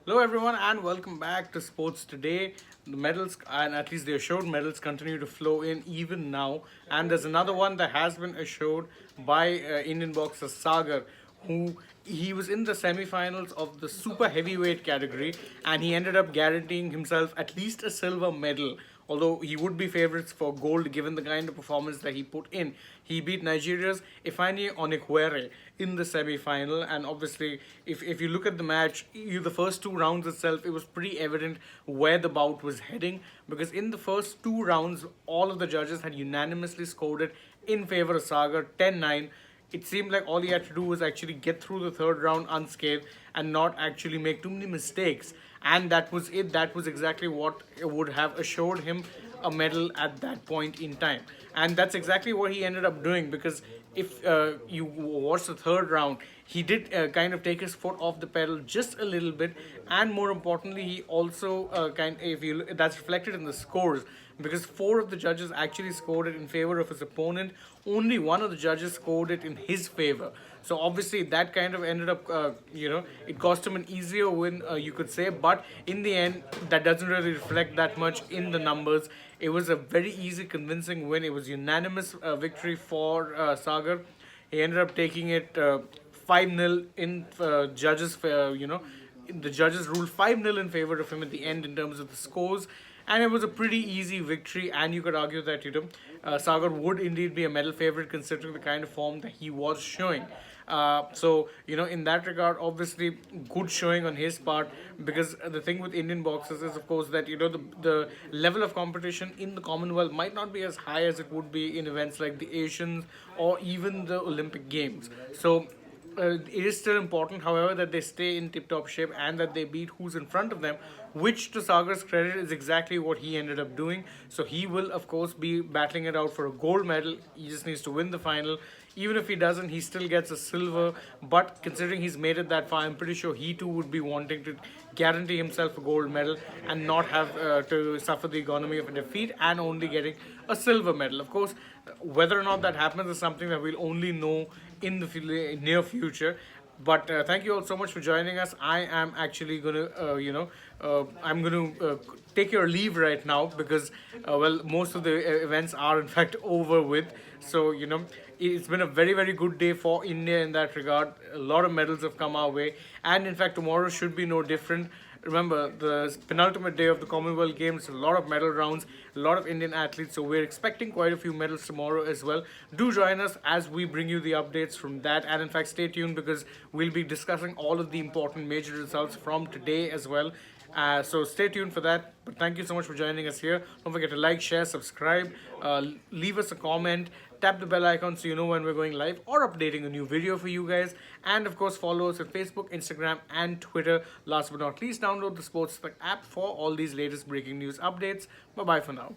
Hello everyone and welcome back to Sports Today. The medals and at least the assured medals continue to flow in even now, and there's another one that has been assured by Indian boxer Sagar, who he was in the semi-finals of the super heavyweight category and he ended up guaranteeing himself at least a silver medal, although he would be favorites for gold given the kind of performance that he put in. He beat Nigeria's Ifeanyi Onekwere in the semi-final, and obviously if you look at the match, the first two rounds itself, it was pretty evident where the bout was heading, because in the first two rounds all of the judges had unanimously scored it in favor of Sagar 10-9. It seemed like all he had to do was actually get through the third round unscathed and not actually make too many mistakes. And that was it. That was exactly what would have assured him a medal at that point in time. And that's exactly what he ended up doing, because if you watch the third round, he did kind of take his foot off the pedal just a little bit, and more importantly, he also that's reflected in the scores, because four of the judges actually scored it in favor of his opponent. Only one of the judges scored it in his favor. So obviously that kind of ended up, it cost him an easier win, you could say. But in the end, that doesn't really reflect that much in the numbers. It was a very easy, convincing win. It was unanimous victory for Sagar. He ended up taking it 5-0 in judges. The judges ruled 5-0 in favor of him at the end in terms of the scores, and it was a pretty easy victory. And you could argue that Sagar would indeed be a medal favorite considering the kind of form that he was showing. In that regard, obviously good showing on his part, because the thing with Indian boxers is, of course, that the level of competition in the Commonwealth might not be as high as it would be in events like the Asians or even the Olympic Games. So it is still important, however, that they stay in tip-top shape and that they beat who's in front of them, which, to Sagar's credit, is exactly what he ended up doing. So he will, of course, be battling it out for a gold medal. He just needs to win the final. Even if he doesn't, he still gets a silver. But considering he's made it that far, I'm pretty sure he too would be wanting to guarantee himself a gold medal and not have to suffer the economy of a defeat and only getting a silver medal. Of course, whether or not that happens is something that we'll only know in the near future. But thank you all so much for joining us. I am actually going to, I'm going to take your leave right now, because, most of the events are in fact over with. So, it's been a very, very good day for India in that regard. A lot of medals have come our way. And in fact, tomorrow should be no different. Remember, the penultimate day of the Commonwealth Games, a lot of medal rounds, a lot of Indian athletes, so we're expecting quite a few medals tomorrow as well. Do join us as we bring you the updates from that, and in fact stay tuned, because we'll be discussing all of the important major results from today as well. So stay tuned for that. But thank you so much for joining us here. Don't forget to like, share, subscribe, leave us a comment, tap the bell icon so you know when we're going live or updating a new video for you guys. And of course, follow us on Facebook, Instagram, and Twitter. Last but not least, download the Sports app for all these latest breaking news updates. Bye bye for now.